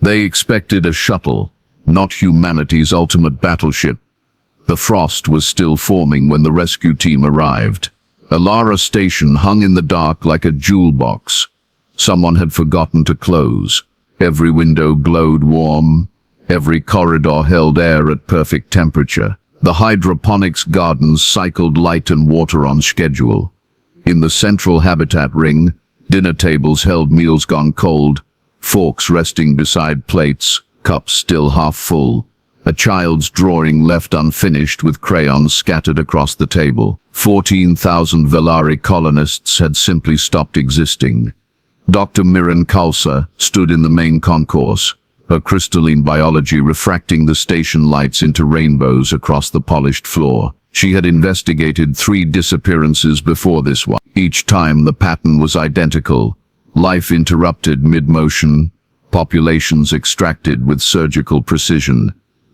They expected a shuttle, not humanity's ultimate battleship. The frost was still forming when the rescue team arrived. Alara Station hung in the dark like a jewel box. Someone had forgotten to close. Every window glowed warm. Every corridor held air at perfect temperature. The hydroponics gardens cycled light and water on schedule. In the central habitat ring, dinner tables held meals gone cold, forks resting beside plates, cups still half full. A child's drawing left unfinished with crayons scattered across the table. 14,000 Velari colonists had simply stopped existing. Dr. Miran Khalsa stood in the main concourse, her crystalline biology refracting the station lights into rainbows across the polished floor. She had investigated 3 disappearances before this one. Each time the pattern was identical. Life interrupted mid-motion, populations extracted with surgical precision.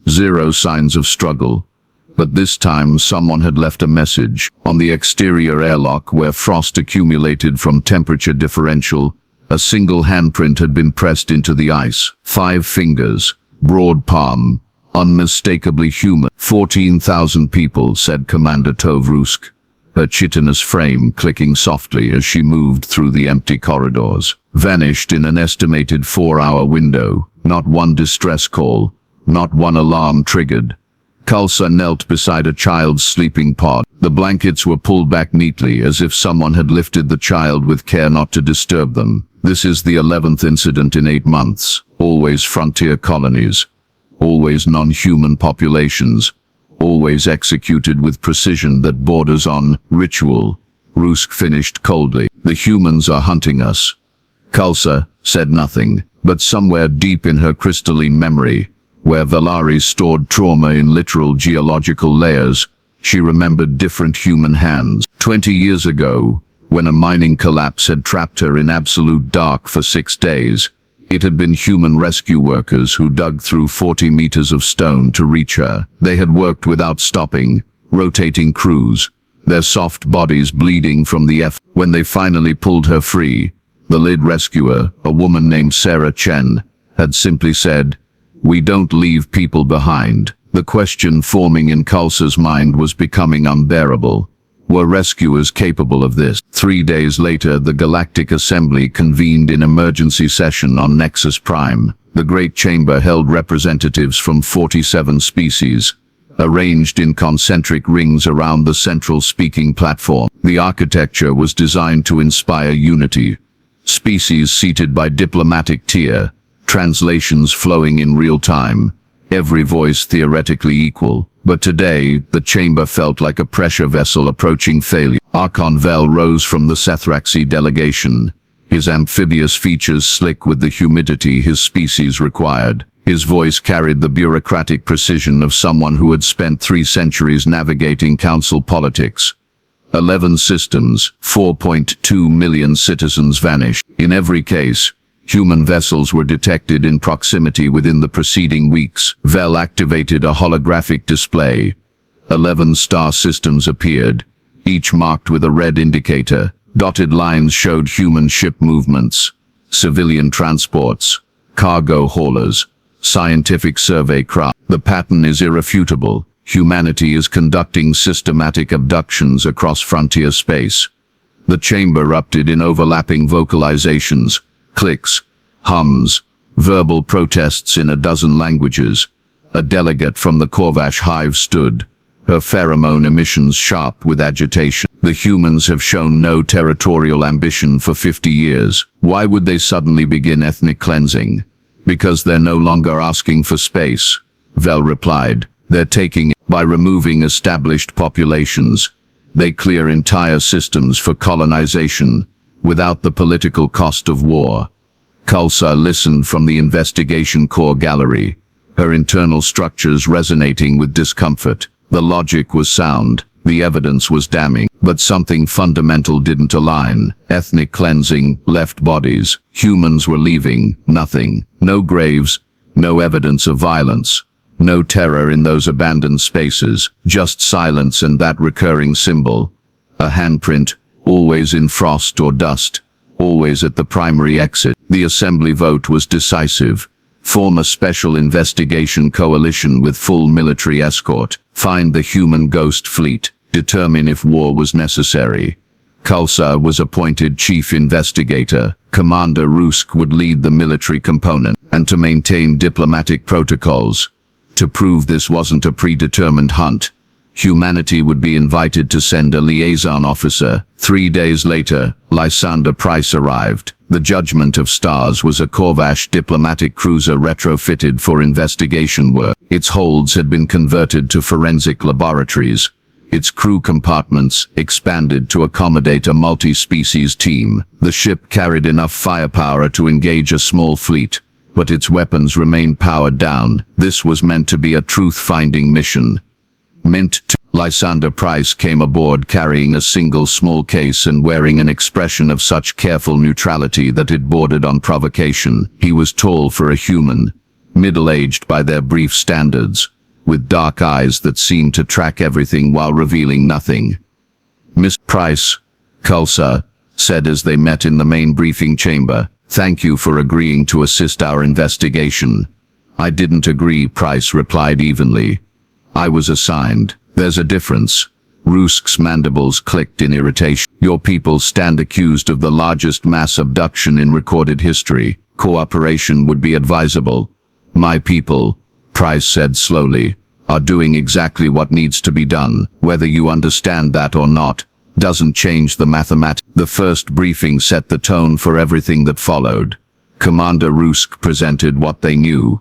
0 signs of struggle. But this time someone had left a message. On the exterior airlock where frost accumulated from temperature differential, a single handprint had been pressed into the ice. 5 fingers, broad palm, unmistakably human. 14,000 people, said Commander Tovrusk, her chitinous frame clicking softly as she moved through the empty corridors. Vanished in an estimated 4-hour window. Not one distress call. Not one alarm triggered. Khalsa knelt beside a child's sleeping pod. The blankets were pulled back neatly as if someone had lifted the child with care not to disturb them. This is the 11th incident in 8 months. Always frontier colonies. Always non-human populations. Always executed with precision that borders on ritual. Rusk finished coldly. The humans are hunting us. Khalsa said nothing, but somewhere deep in her crystalline memory, where Velari stored trauma in literal geological layers, she remembered different human hands. 20 years ago, when a mining collapse had trapped her in absolute dark for 6 days, it had been human rescue workers who dug through 40 meters of stone to reach her. They had worked without stopping, rotating crews, their soft bodies bleeding from the effort. When they finally pulled her free, the lead rescuer, a woman named Sarah Chen, had simply said, "We don't leave people behind." The question forming in Khalsa's mind was becoming unbearable. Were rescuers capable of this? 3 days later, the Galactic Assembly convened in emergency session on Nexus Prime. The Great Chamber held representatives from 47 species, arranged in concentric rings around the central speaking platform. The architecture was designed to inspire unity. Species seated by diplomatic tier, translations flowing in real time, every voice theoretically equal. But today, the chamber felt like a pressure vessel approaching failure. Archon Vel rose from the Sethraxi delegation, his amphibious features slick with the humidity his species required. His voice carried the bureaucratic precision of someone who had spent 3 centuries navigating council politics. 11 systems, 4.2 million citizens vanished. In every case, human vessels were detected in proximity within the preceding weeks. Vel activated a holographic display. 11 star systems appeared, each marked with a red indicator. Dotted lines showed human ship movements, civilian transports, cargo haulers, scientific survey craft. The pattern is irrefutable. Humanity is conducting systematic abductions across frontier space. The chamber erupted in overlapping vocalizations, clicks, hums, verbal protests in a dozen languages. A delegate from the Korvash hive stood, her pheromone emissions sharp with agitation. The humans have shown no territorial ambition for 50 years. Why would they suddenly begin ethnic cleansing? Because they're no longer asking for space, Vel replied. They're taking it. By removing established populations, they clear entire systems for colonization, without the political cost of war. Khalsa listened from the investigation core gallery, her internal structures resonating with discomfort. The logic was sound, the evidence was damning, but something fundamental didn't align. Ethnic cleansing left bodies. Humans were leaving nothing. No graves, no evidence of violence. No terror in those abandoned spaces, just silence and that recurring symbol. A handprint, always in frost or dust, always at the primary exit. The assembly vote was decisive. Form a special investigation coalition with full military escort. Find the human ghost fleet. Determine if war was necessary. Kulsa was appointed chief investigator. Commander Rusk would lead the military component, and to maintain diplomatic protocols. To prove this wasn't a predetermined hunt, humanity would be invited to send a liaison officer. 3 days later, Lysander Price arrived. The Judgment of Stars was a Corvash diplomatic cruiser retrofitted for investigation work. Its holds had been converted to forensic laboratories. Its crew compartments expanded to accommodate a multi-species team. The ship carried enough firepower to engage a small fleet, but its weapons remained powered down. This was meant to be a truth-finding mission. Lysander Price came aboard carrying a single small case and wearing an expression of such careful neutrality that it bordered on provocation. He was tall for a human, middle-aged by their brief standards, with dark eyes that seemed to track everything while revealing nothing. "Miss Price," Kulsa said as they met in the main briefing chamber, "thank you for agreeing to assist our investigation." "I didn't agree," Price replied evenly. "I was assigned." "There's a difference." Rusk's mandibles clicked in irritation. "Your people stand accused of the largest mass abduction in recorded history. Cooperation would be advisable." "My people," Price said slowly, "are doing exactly what needs to be done. Whether you understand that or not, doesn't change the mathematics." The first briefing set the tone for everything that followed. Commander Rusk presented what they knew.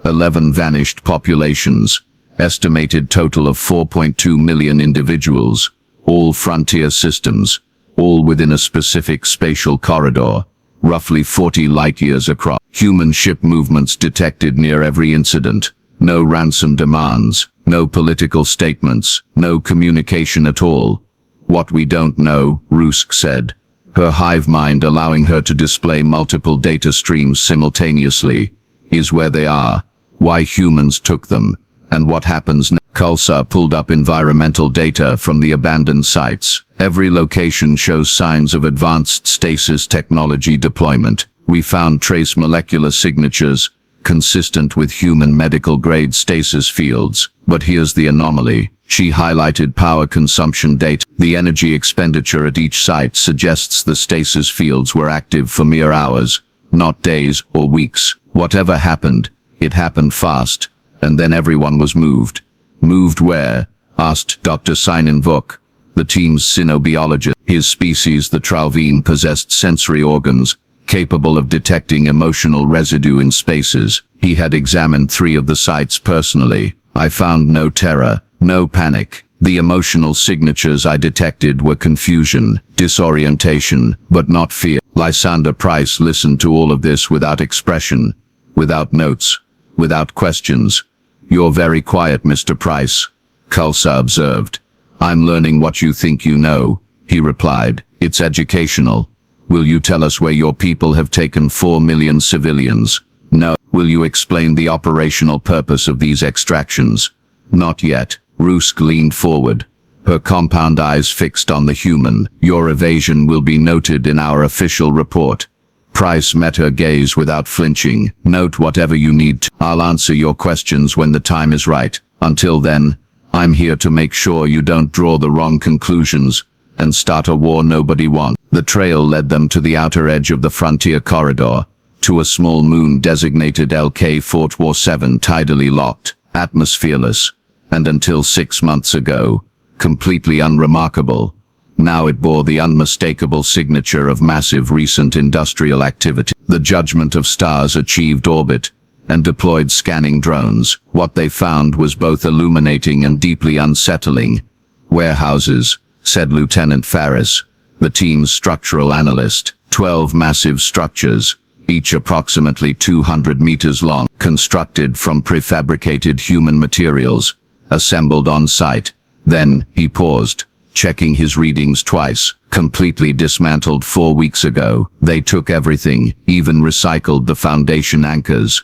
11 vanished populations. Estimated total of 4.2 million individuals. All frontier systems. All within a specific spatial corridor. Roughly 40 light-years across. Human ship movements detected near every incident. No ransom demands. No political statements. No communication at all. "What we don't know," Rusk said, her hive mind allowing her to display multiple data streams simultaneously, "is where they are, why humans took them, and what happens next." Kulsa pulled up environmental data from the abandoned sites. Every location shows signs of advanced stasis technology deployment. "We found trace molecular signatures consistent with human medical-grade stasis fields. But here's the anomaly." She highlighted power consumption data. "The energy expenditure at each site suggests the stasis fields were active for mere hours, not days or weeks. Whatever happened, it happened fast, and then everyone was moved." "Moved where?" asked Dr. Sinan Vuk, the team's cynobiologist. His species, the Tralvine, possessed sensory organs capable of detecting emotional residue in spaces. He had examined 3 of the sites personally. "I found no terror, no panic. The emotional signatures I detected were confusion, disorientation, but not fear." Lysander Price listened to all of this without expression, without notes, without questions. "You're very quiet, Mr. Price," Kulsa observed. "I'm learning what you think you know," he replied. "It's educational. Will you tell us where your people have taken 4 million civilians?" "No." "Will you explain the operational purpose of these extractions?" "Not yet." Rusk leaned forward, her compound eyes fixed on the human. "Your evasion will be noted in our official report." Price met her gaze without flinching. "Note whatever you need to. I'll answer your questions when the time is right. Until then, I'm here to make sure you don't draw the wrong conclusions and start a war nobody wants." The trail led them to the outer edge of the frontier corridor, to a small moon designated LK-447, tidally locked, atmosphereless, and until 6 months ago, completely unremarkable. Now it bore the unmistakable signature of massive recent industrial activity. The Judgment of Stars achieved orbit and deployed scanning drones. What they found was both illuminating and deeply unsettling. "Warehouses," said Lieutenant Farris, the team's structural analyst. 12 massive structures, each approximately 200 meters long, constructed from prefabricated human materials, assembled on site. Then, he paused, checking his readings twice. "Completely dismantled 4 weeks ago. They took everything, even recycled the foundation anchors."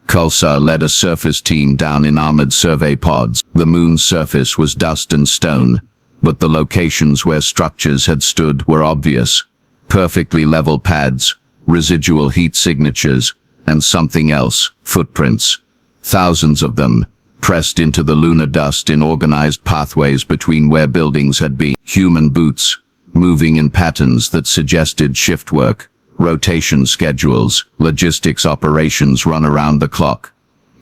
Kulsa led a surface team down in armored survey pods. The moon's surface was dust and stone, but the locations where structures had stood were obvious. Perfectly level pads, residual heat signatures, And something else, footprints. Thousands of them, pressed into the lunar dust in organized pathways between where buildings had been. Human boots, moving in patterns that suggested shift work, rotation schedules, logistics operations run around the clock.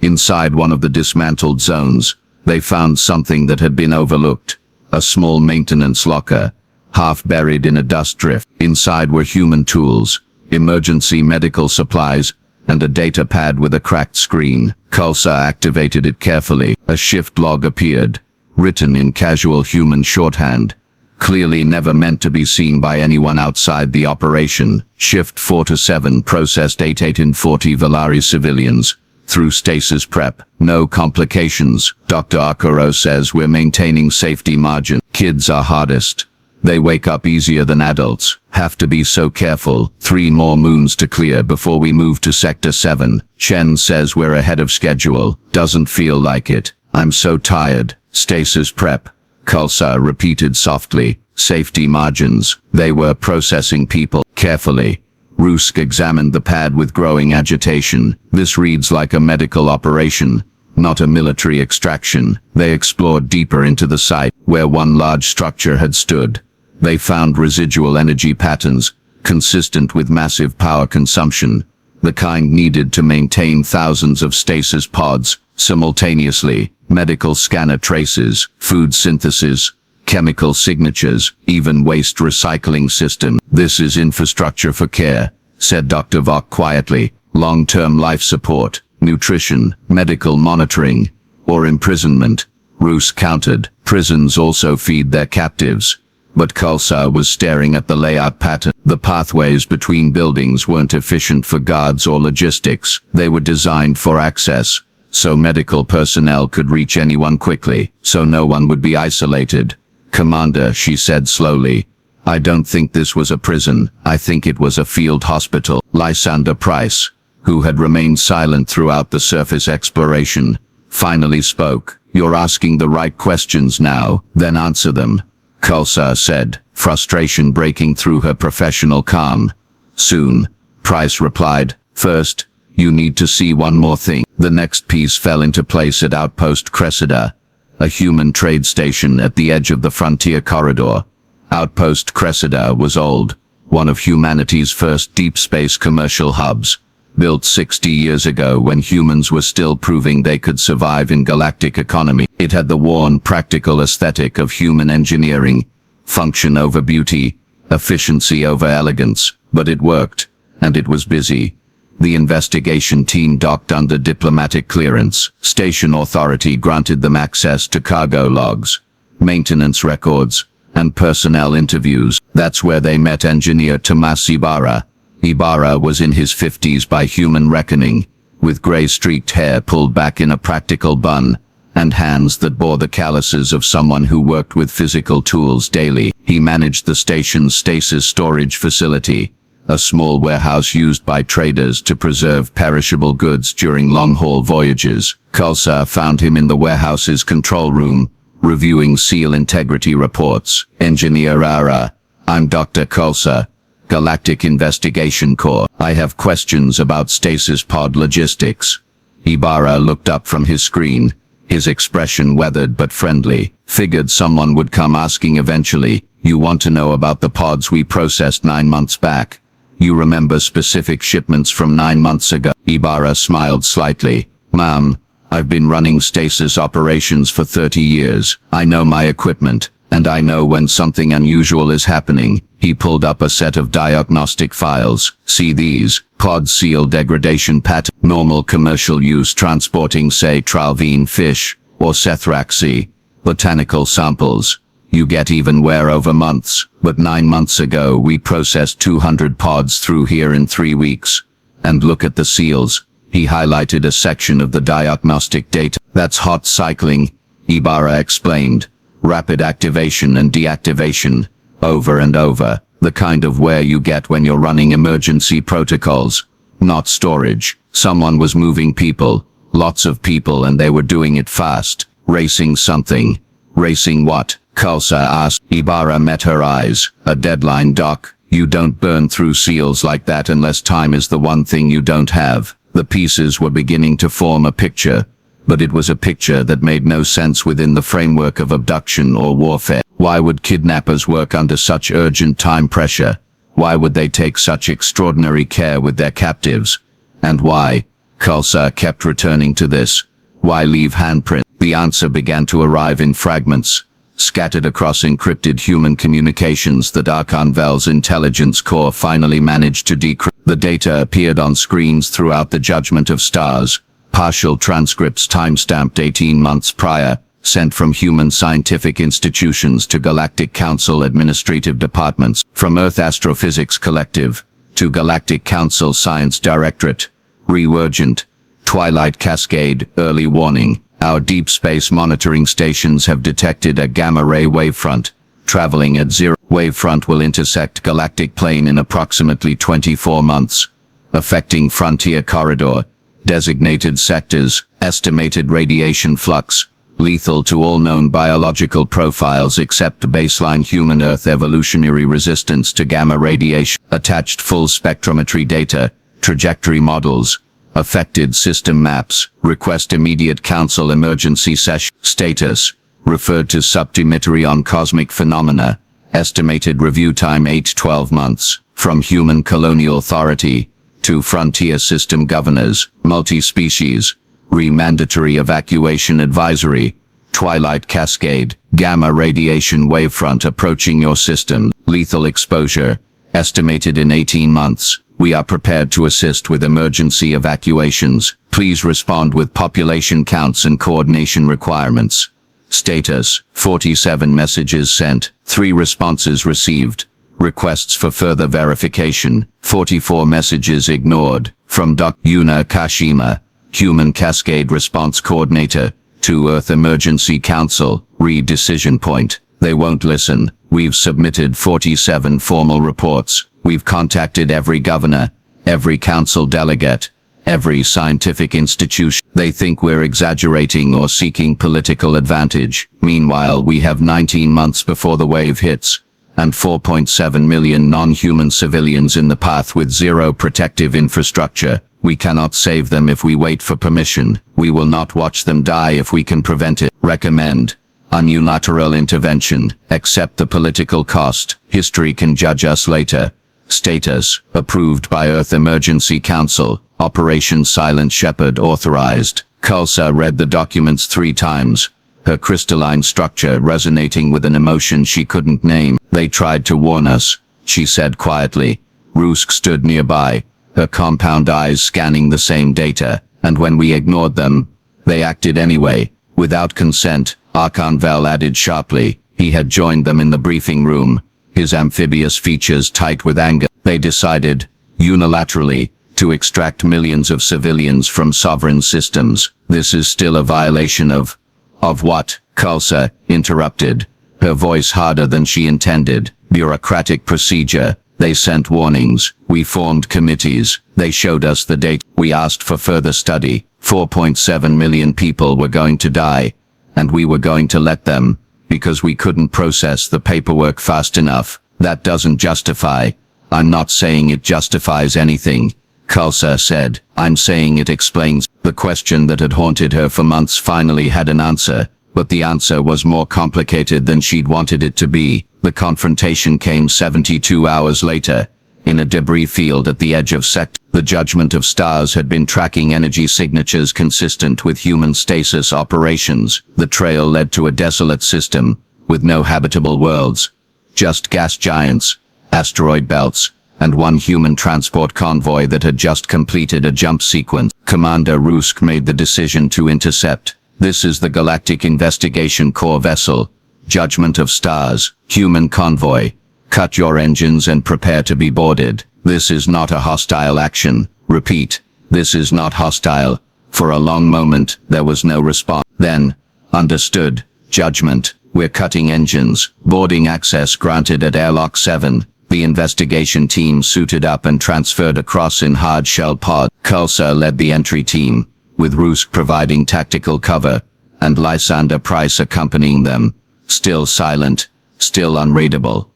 Inside one of the dismantled zones, they found something that had been overlooked. A small maintenance locker, half buried in a dust drift. Inside were human tools, emergency medical supplies, and a data pad with a cracked screen. Kulsa activated it carefully. A shift log appeared, written in casual human shorthand, clearly never meant to be seen by anyone outside the operation. Shift 4 to 7 processed 840 Valari civilians through stasis prep. No complications. Dr. Akuro says we're maintaining safety margin. Kids are hardest. They wake up easier than adults. Have to be so careful. 3 more moons to clear before we move to Sector 7. Chen says we're ahead of schedule. Doesn't feel like it. I'm so tired. Stasis prep. Kulsa repeated softly. Safety margins. They were processing people. Carefully. Rusk examined the pad with growing agitation. This reads like a medical operation, not a military extraction. They explored deeper into the site, where one large structure had stood. They found residual energy patterns, consistent with massive power consumption, the kind needed to maintain thousands of stasis pods simultaneously. Medical scanner traces, food synthesis, chemical signatures, even waste recycling system. This is infrastructure for care, said Dr. Vok quietly. Long-term life support, nutrition, medical monitoring, or imprisonment. Roos countered. Prisons also feed their captives. But Kulsa was staring at the layout pattern. The pathways between buildings weren't efficient for guards or logistics. They were designed for access, so medical personnel could reach anyone quickly, so no one would be isolated. Commander, she said slowly, I don't think this was a prison. I think it was a field hospital. Lysander Price, who had remained silent throughout the surface exploration, finally spoke. You're asking the right questions now, then answer them, Kulsa said, frustration breaking through her professional calm. Soon, Price replied. First, you need to see one more thing. The next piece fell into place at Outpost Cressida, a human trade station at the edge of the frontier corridor. Outpost Cressida was old, one of humanity's first deep space commercial hubs, built 60 years ago when humans were still proving they could survive in galactic economy. It had the worn, practical aesthetic of human engineering, function over beauty, efficiency over elegance, but it worked, and it was busy. The investigation team docked under diplomatic clearance. Station authority granted them access to cargo logs, maintenance records, and personnel interviews. That's where they met engineer Tomas Ibarra. Ibarra was in his 50s by human reckoning, with gray-streaked hair pulled back in a practical bun, and hands that bore the calluses of someone who worked with physical tools daily. He managed the station's stasis storage facility, a small warehouse used by traders to preserve perishable goods during long-haul voyages. Kulsa found him in the warehouse's control room, reviewing seal integrity reports. Engineer Ara, I'm Dr. Kulsa, Galactic Investigation Corps. I have questions about stasis pod logistics. Ibarra looked up from his screen, his expression weathered but friendly. Figured someone would come asking eventually. You want to know about the pods we processed 9 months back? You remember specific shipments from 9 months ago? Ibarra smiled slightly. Ma'am, I've been running stasis operations for 30 years. I know my equipment, and I know when something unusual is happening. He pulled up a set of diagnostic files. See these? Pod seal degradation pattern. Normal commercial use transporting, say, Tralvine fish, or Sethraxi. Botanical samples. You get even wear over months, but 9 months ago we processed 200 pods through here in 3 weeks. And look at the seals. He highlighted a section of the diagnostic data. That's hot cycling, Ibarra explained. Rapid activation and deactivation, over and over. The kind of wear you get when you're running emergency protocols, not storage. Someone was moving people, lots of people, and they were doing it fast. Racing something. Racing what? Kulsa asked. Ibarra met her eyes. A deadline, Doc. You don't burn through seals like that unless time is the one thing you don't have. The pieces were beginning to form a picture, but it was a picture that made no sense within the framework of abduction or warfare. Why would kidnappers work under such urgent time pressure? Why would they take such extraordinary care with their captives? And why? Khalsa kept returning to this. Why leave handprint? The answer began to arrive in fragments, scattered across encrypted human communications that Archon Vel's intelligence core finally managed to decrypt. The data appeared on screens throughout the Judgment of Stars, partial transcripts timestamped 18 months prior, sent from human scientific institutions to Galactic Council administrative departments, from Earth Astrophysics Collective to Galactic Council Science Directorate. Reurgent, Twilight Cascade, early warning. Our deep space monitoring stations have detected a gamma-ray wavefront. Traveling at zero. Wavefront will intersect galactic plane in approximately 24 months, affecting frontier corridor, designated sectors, estimated radiation flux, lethal to all known biological profiles except baseline human Earth evolutionary resistance to gamma radiation, attached full spectrometry data, trajectory models, affected system maps, request immediate council emergency session, status, referred to subtimetry on cosmic phenomena, estimated review time 8-12 months, from human colonial authority to frontier system governors, multi-species, mandatory evacuation advisory, Twilight Cascade, gamma radiation wavefront approaching your system, lethal exposure, estimated in 18 months. We are prepared to assist with emergency evacuations. Please respond with population counts and coordination requirements. Status, 47 messages sent, 3 responses received. Requests for further verification, 44 messages ignored. From Dr. Yuna Kashima, Human Cascade Response Coordinator, to Earth Emergency Council, read decision point. They won't listen. We've submitted 47 formal reports. We've contacted every governor, every council delegate, every scientific institution. They think we're exaggerating or seeking political advantage. Meanwhile, we have 19 months before the wave hits, and 4.7 million non-human civilians in the path with zero protective infrastructure. We cannot save them if we wait for permission. We will not watch them die if we can prevent it. Recommend unilateral intervention. Accept the political cost. History can judge us later. Status, approved by Earth Emergency Council. Operation Silent Shepherd authorized. Khalsa read the documents 3 times, her crystalline structure resonating with an emotion she couldn't name. They tried to warn us, she said quietly. Rusk stood nearby, her compound eyes scanning the same data, and when we ignored them, they acted anyway. Without consent, Archon Vel added sharply. He had joined them in the briefing room, his amphibious features tight with anger. They decided, unilaterally, to extract millions of civilians from sovereign systems. This is still a violation of what? Khalsa interrupted, her voice harder than she intended. Bureaucratic procedure. They sent warnings. We formed committees. They showed us the data. We asked for further study. 4.7 million people were going to die, and we were going to let them, because we couldn't process the paperwork fast enough. That doesn't justify. I'm not saying it justifies anything, Khalsa said. I'm saying it explains. The question that had haunted her for months finally had an answer, but the answer was more complicated than she'd wanted it to be. The confrontation came 72 hours later, in a debris field at the edge of Sector. The Judgment of Stars had been tracking energy signatures consistent with human stasis operations. The trail led to a desolate system, with no habitable worlds. Just gas giants, asteroid belts, and one human transport convoy that had just completed a jump sequence. Commander Rusk made the decision to intercept. This is the Galactic Investigation Corps vessel, Judgment of Stars, human convoy. Cut your engines and prepare to be boarded. This is not a hostile action. Repeat, this is not hostile. For a long moment, there was no response. Then, understood, Judgment, we're cutting engines. Boarding access granted at Airlock 7. The investigation team suited up and transferred across in hard-shell pod. Khalsa led the entry team, with Rusk providing tactical cover, and Lysander Price accompanying them. Still silent, still unreadable.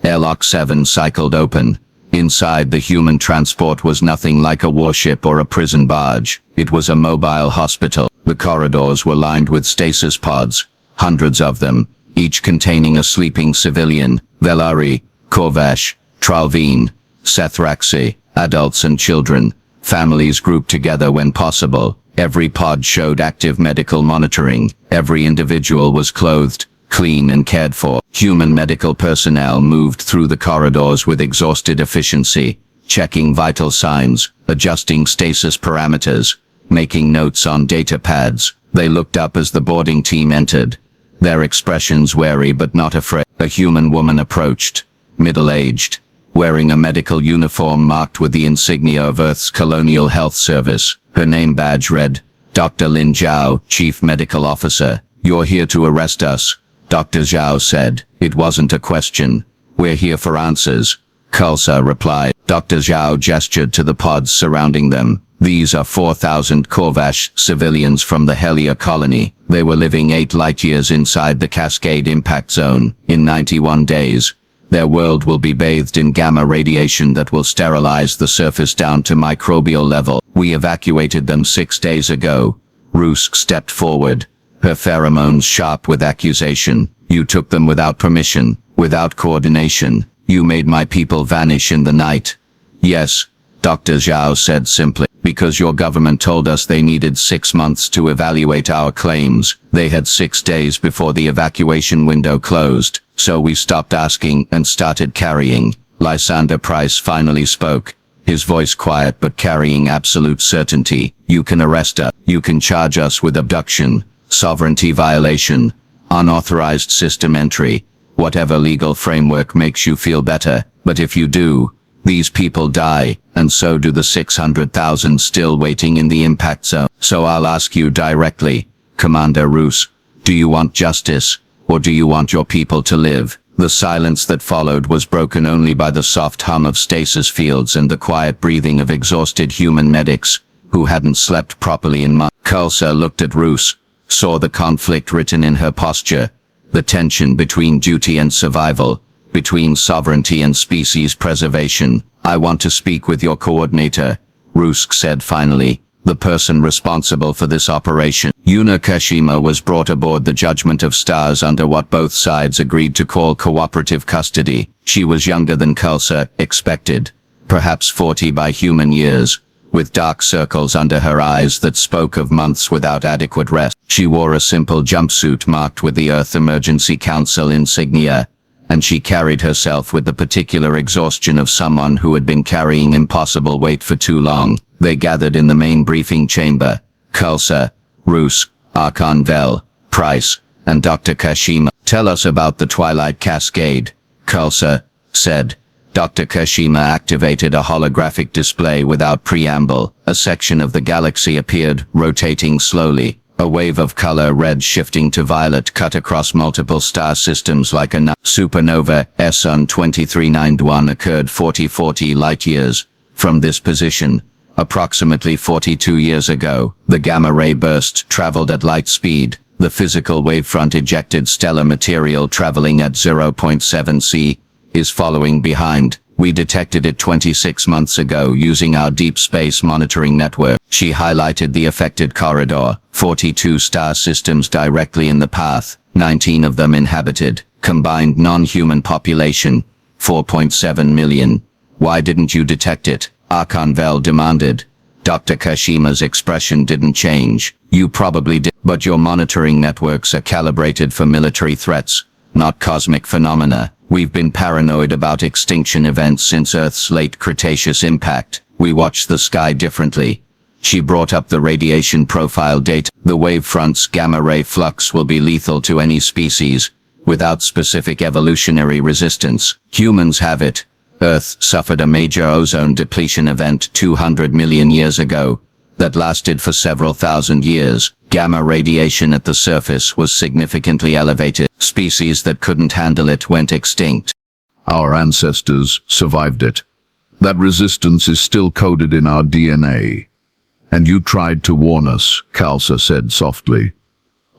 Airlock 7 cycled open, Inside, the human transport was nothing like a warship or a prison barge. It was a mobile hospital. The corridors were lined with stasis pods, hundreds of them, each containing a sleeping civilian, Velari, Korvash, Tralveen, Sethraxi, adults and children, families grouped together when possible. Every pod showed active medical monitoring. Every individual was clothed, clean and cared for. Human medical personnel moved through the corridors with exhausted efficiency, checking vital signs, adjusting stasis parameters, making notes on data pads. They looked up as the boarding team entered, their expressions wary but not afraid. A human woman approached, middle-aged, wearing a medical uniform marked with the insignia of Earth's Colonial Health Service. Her name badge read, Dr. Lin Zhao, Chief Medical Officer. "You're here to arrest us," Dr. Zhao said. "It wasn't a question. We're here for answers," Kulsa replied. Dr. Zhao gestured to the pods surrounding them. "These are 4,000 Korvash civilians from the Helia colony. They were living 8 light-years inside the Cascade Impact Zone. In 91 days, their world will be bathed in gamma radiation that will sterilize the surface down to microbial level. We evacuated them 6 days ago." Rusk stepped forward, her pheromones sharp with accusation. "You took them without permission, without coordination. You made my people vanish in the night." "Yes," Dr. Zhao said simply, "because your government told us they needed 6 months to evaluate our claims. They had 6 days before the evacuation window closed, so we stopped asking and started carrying." Lysander Price finally spoke, his voice quiet but carrying absolute certainty. "You can arrest us. You can charge us with abduction, sovereignty violation, unauthorized system entry, whatever legal framework makes you feel better. But if you do, these people die, and so do the 600,000 still waiting in the impact zone. So I'll ask you directly, Commander Roos, do you want justice, or do you want your people to live?" The silence that followed was broken only by the soft hum of stasis fields and the quiet breathing of exhausted human medics, who hadn't slept properly in months. Kulsa looked at Roos, saw the conflict written in her posture, the tension between duty and survival, between sovereignty and species preservation. "I want to speak with your coordinator," Rusk said finally, "the person responsible for this operation." Yuna Kashima was brought aboard the Judgment of Stars under what both sides agreed to call cooperative custody. She was younger than Kulsa expected, perhaps 40 by human years, with dark circles under her eyes that spoke of months without adequate rest. She wore a simple jumpsuit marked with the Earth Emergency Council insignia, and she carried herself with the particular exhaustion of someone who had been carrying impossible weight for too long. They gathered in the main briefing chamber. Kulsa, Roos, Archon Vel, Price, and Dr. Kashima. "Tell us about the Twilight Cascade," Kulsa said. Dr. Kashima activated a holographic display without preamble. A section of the galaxy appeared, rotating slowly. A wave of color, red shifting to violet, cut across multiple star systems like a supernova. SN 2391 occurred 40 light-years from this position. Approximately 42 years ago, the gamma-ray burst traveled at light speed. The physical wavefront ejected stellar material traveling at 0.7 c is following behind. We detected it 26 months ago using our deep space monitoring network. She highlighted the affected corridor. 42 star systems directly in the path, 19 of them inhabited. Combined non-human population, 4.7 million. "Why didn't you detect it?" Archon Vel demanded. Dr. Kashima's expression didn't change. "You probably did, but your monitoring networks are calibrated for military threats, not cosmic phenomena. We've been paranoid about extinction events since Earth's late Cretaceous impact. We watch the sky differently." She brought up the radiation profile data. "The wavefront's gamma-ray flux will be lethal to any species, without specific evolutionary resistance. Humans have it. Earth suffered a major ozone depletion event 200 million years ago that lasted for several thousand years. Gamma radiation at the surface was significantly elevated. Species that couldn't handle it went extinct. Our ancestors survived it. That resistance is still coded in our DNA. And you tried to warn us," Kulsa said softly.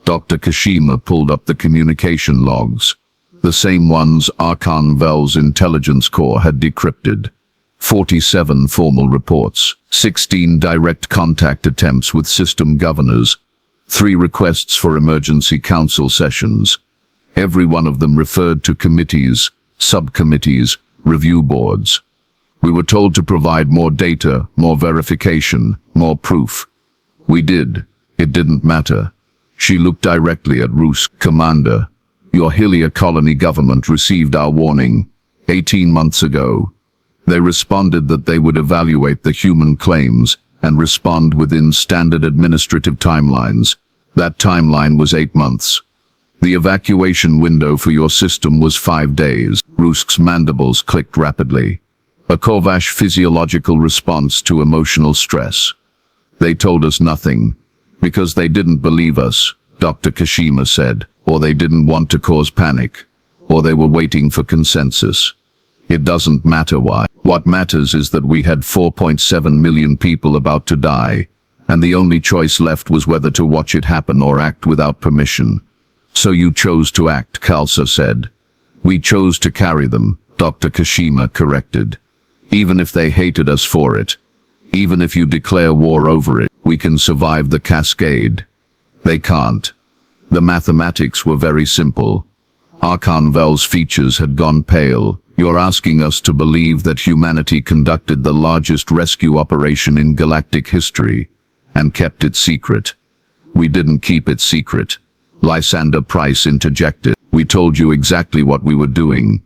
Dr. Kashima pulled up the communication logs, the same ones Archon Vel's intelligence core had decrypted. 47 formal reports, 16 direct contact attempts with system governors, 3 requests for emergency council sessions. Every one of them referred to committees, subcommittees, review boards. We were told to provide more data, more verification, more proof. We did. It didn't matter. She looked directly at Roos. Commander, your Hylia colony government received our warning 18 months ago. They responded that they would evaluate the human claims and respond within standard administrative timelines. That timeline was 8 months. The evacuation window for your system was 5 days. Roosk's mandibles clicked rapidly. A Korvash physiological response to emotional stress. They told us nothing, because they didn't believe us, Dr. Kashima said, or they didn't want to cause panic, or they were waiting for consensus. It doesn't matter why. What matters is that we had 4.7 million people about to die, and the only choice left was whether to watch it happen or act without permission. So you chose to act, Khalsa said. We chose to carry them, Dr. Kashima corrected. Even if they hated us for it, even if you declare war over it, we can survive the cascade. They can't. The mathematics were very simple. Archon Vel's features had gone pale. You're asking us to believe that humanity conducted the largest rescue operation in galactic history and kept it secret. We didn't keep it secret. Lysander Price interjected. We told you exactly what we were doing.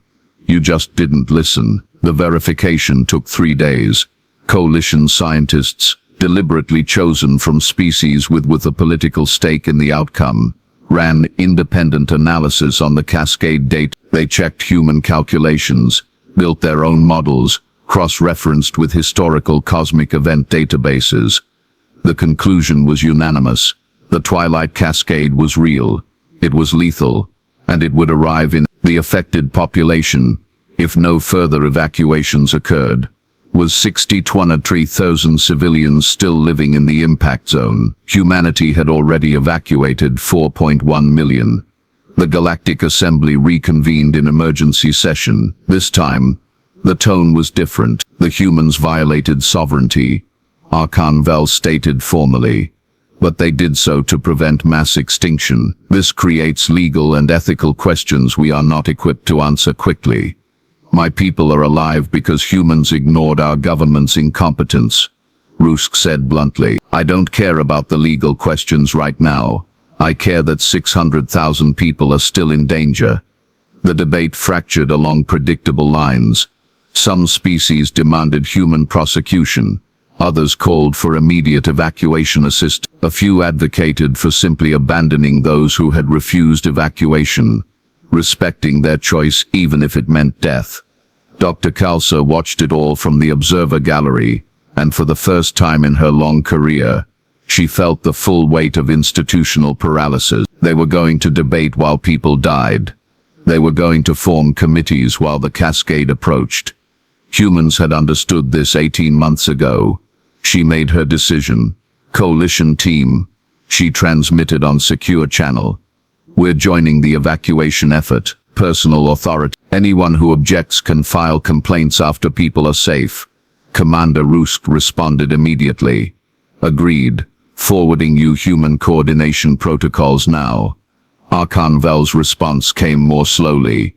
You just didn't listen. The verification took 3 days. Coalition scientists, deliberately chosen from species with a political stake in the outcome, ran independent analysis on the cascade data. They checked human calculations, built their own models, cross-referenced with historical cosmic event databases. The conclusion was unanimous. The Twilight Cascade was real, it was lethal, and it would arrive in the affected population, if no further evacuations occurred, was 63,000 civilians still living in the impact zone. Humanity had already evacuated 4.1 million. The Galactic Assembly reconvened in emergency session. This time, the tone was different. The humans violated sovereignty, Archon Vel stated formally. But they did so to prevent mass extinction. This creates legal and ethical questions we are not equipped to answer quickly. My people are alive because humans ignored our government's incompetence, Rusk said bluntly. I don't care about the legal questions right now. I care that 600,000 people are still in danger. The debate fractured along predictable lines. Some species demanded human prosecution. Others called for immediate evacuation assistance. A few advocated for simply abandoning those who had refused evacuation, respecting their choice even if it meant death. Dr. Khalsa watched it all from the observer gallery, and for the first time in her long career, she felt the full weight of institutional paralysis. They were going to debate while people died. They were going to form committees while the cascade approached. Humans had understood this 18 months ago. She made her decision. Coalition team. She transmitted on secure channel. We're joining the evacuation effort. Personal authority. Anyone who objects can file complaints after people are safe. Commander Rusk responded immediately. Agreed. Forwarding you human coordination protocols now. Archon Vel's response came more slowly.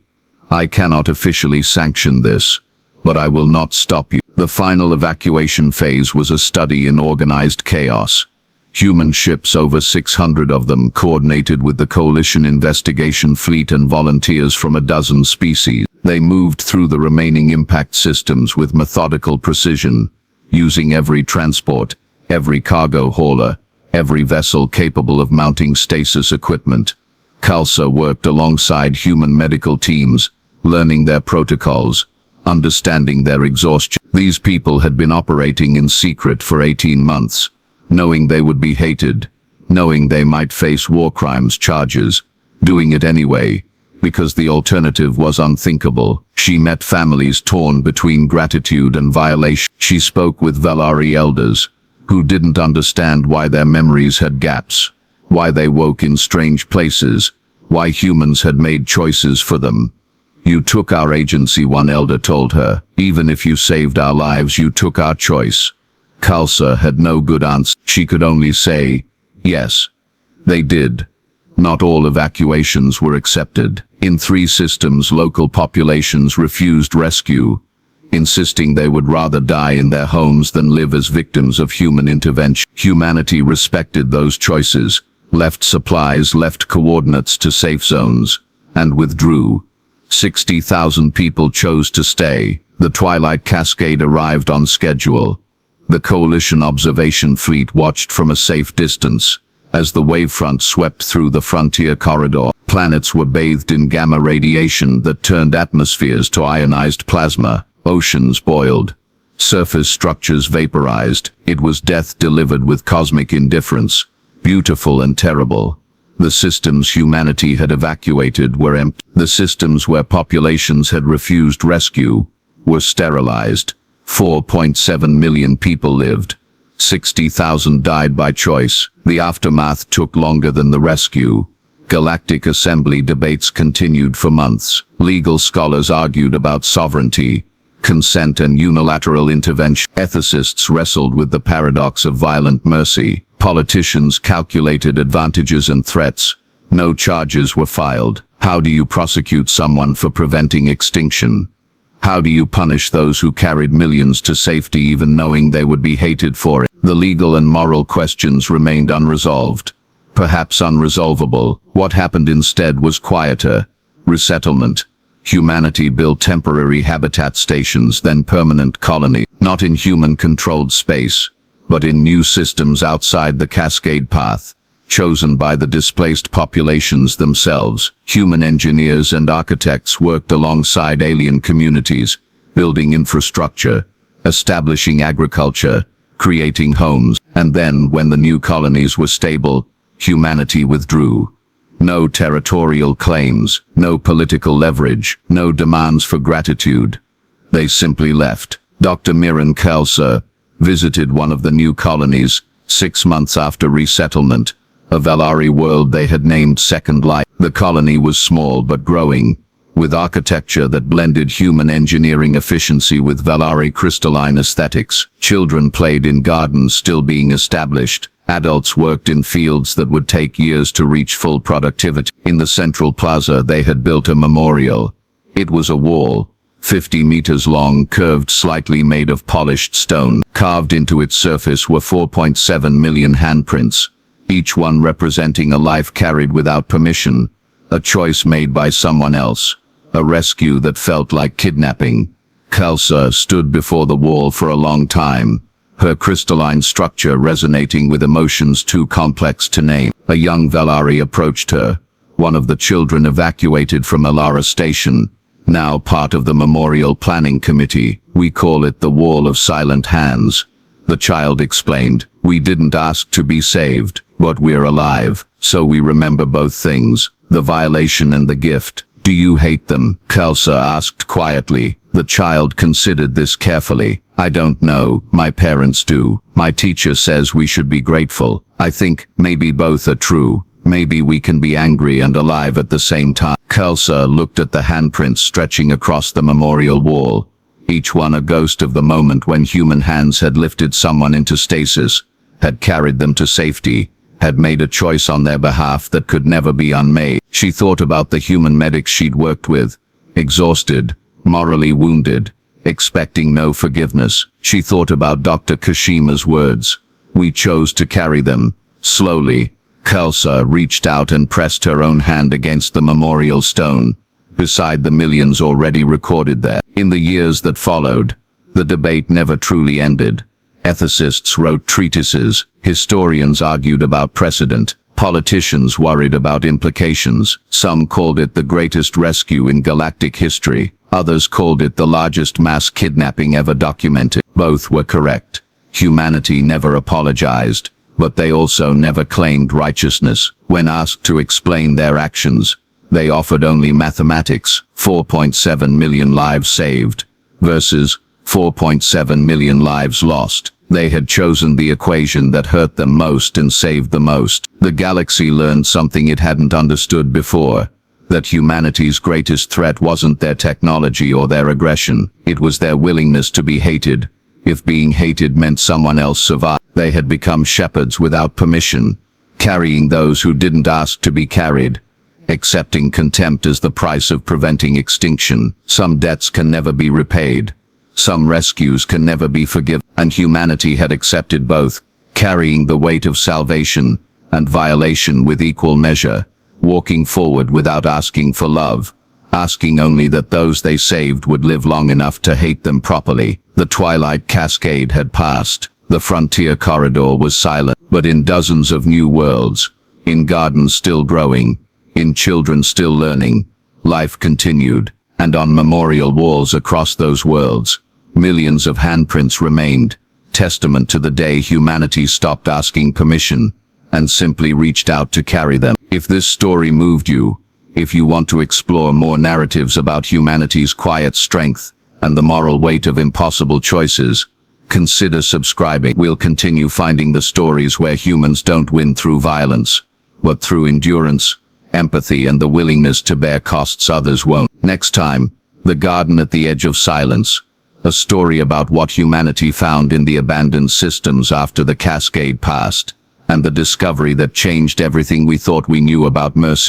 I cannot officially sanction this, but I will not stop you. The final evacuation phase was a study in organized chaos. Human ships, over 600 of them, coordinated with the Coalition investigation fleet and volunteers from a dozen species. They moved through the remaining impact systems with methodical precision, using every transport, every cargo hauler, every vessel capable of mounting stasis equipment. Khalsa worked alongside human medical teams, learning their protocols, understanding their exhaustion. These people had been operating in secret for 18 months, knowing they would be hated, knowing they might face war crimes charges, doing it anyway, because the alternative was unthinkable. She met families torn between gratitude and violation. She spoke with Velari elders, who didn't understand why their memories had gaps, why they woke in strange places, why humans had made choices for them. "You took our agency," one elder told her. "Even if you saved our lives, you took our choice." Khalsa had no good answer. She could only say, "Yes, they did." Not all evacuations were accepted. In 3 systems, local populations refused rescue, insisting they would rather die in their homes than live as victims of human intervention. Humanity respected those choices, left supplies, left coordinates to safe zones, and withdrew. 60,000 people chose to stay. The Twilight Cascade arrived on schedule. The Coalition observation fleet watched from a safe distance. As the wavefront swept through the frontier corridor, planets were bathed in gamma radiation that turned atmospheres to ionized plasma. Oceans boiled. Surface structures vaporized. It was death delivered with cosmic indifference, beautiful and terrible. The systems humanity had evacuated were empty. The systems where populations had refused rescue were sterilized. 4.7 million people lived. 60,000 died by choice. The aftermath took longer than the rescue. Galactic Assembly debates continued for months. Legal scholars argued about sovereignty, consent and unilateral intervention. Ethicists wrestled with the paradox of violent mercy. Politicians calculated advantages and threats. No charges were filed. How do you prosecute someone for preventing extinction? How do you punish those who carried millions to safety even knowing they would be hated for it? The legal and moral questions remained unresolved. Perhaps unresolvable. What happened instead was quieter. Resettlement. Humanity built temporary habitat stations, then permanent colony, not in human-controlled space, but in new systems outside the Cascade Path, chosen by the displaced populations themselves. Human engineers and architects worked alongside alien communities, building infrastructure, establishing agriculture, creating homes. And then, when the new colonies were stable, humanity withdrew. No territorial claims, no political leverage, no demands for gratitude. They simply left. Dr. Miran Khalsa visited one of the new colonies 6 months after resettlement, a Valari world they had named Second Life. The colony was small but growing, with architecture that blended human engineering efficiency with Valari crystalline aesthetics. Children played in gardens still being established. Adults worked in fields that would take years to reach full productivity. In the central plaza they had built a memorial. It was a wall, 50 meters long, curved slightly, made of polished stone. Carved into its surface were 4.7 million handprints, each one representing a life carried without permission, a choice made by someone else, a rescue that felt like kidnapping. Khalsa stood before the wall for a long time, her crystalline structure resonating with emotions too complex to name. A young Valari approached her, one of the children evacuated from Alara Station, now part of the Memorial Planning Committee. "We call it the Wall of Silent Hands," the child explained. "We didn't ask to be saved, but we're alive, so we remember both things, the violation and the gift." "Do you hate them?" Khalsa asked quietly. The child considered this carefully. "I don't know. My parents do. My teacher says we should be grateful. I think maybe both are true. Maybe we can be angry and alive at the same time." Khalsa looked at the handprints stretching across the memorial wall, each one a ghost of the moment when human hands had lifted someone into stasis, had carried them to safety, had made a choice on their behalf that could never be unmade. She thought about the human medics she'd worked with, exhausted, morally wounded, expecting no forgiveness. She thought about Dr. Kashima's words. "We chose to carry them." Slowly, Khalsa reached out and pressed her own hand against the memorial stone, beside the millions already recorded there. In the years that followed, the debate never truly ended. Ethicists wrote treatises, historians argued about precedent, politicians worried about implications. Some called it the greatest rescue in galactic history, others called it the largest mass kidnapping ever documented. Both were correct. Humanity never apologized, but they also never claimed righteousness. When asked to explain their actions, they offered only mathematics: 4.7 million lives saved versus 4.7 million lives lost. They had chosen the equation that hurt them most and saved the most. The galaxy learned something it hadn't understood before. that humanity's greatest threat wasn't their technology or their aggression, it was their willingness to be hated. If being hated meant someone else survived, they had become shepherds without permission, carrying those who didn't ask to be carried, accepting contempt as the price of preventing extinction. Some debts can never be repaid. Some rescues can never be forgiven, and humanity had accepted both, carrying the weight of salvation and violation with equal measure, walking forward without asking for love, asking only that those they saved would live long enough to hate them properly. The twilight cascade had passed. The frontier corridor was silent, but in dozens of new worlds, in gardens still growing, in children still learning, life continued, and on memorial walls across those worlds, millions of handprints remained, testament to the day humanity stopped asking permission and simply reached out to carry them. If this story moved you, if you want to explore more narratives about humanity's quiet strength and the moral weight of impossible choices, consider subscribing. We'll continue finding the stories where humans don't win through violence, but through endurance, empathy, and the willingness to bear costs others won't. Next time, The Garden at the Edge of Silence, a story about what humanity found in the abandoned systems after the cascade passed, and the discovery that changed everything we thought we knew about mercy.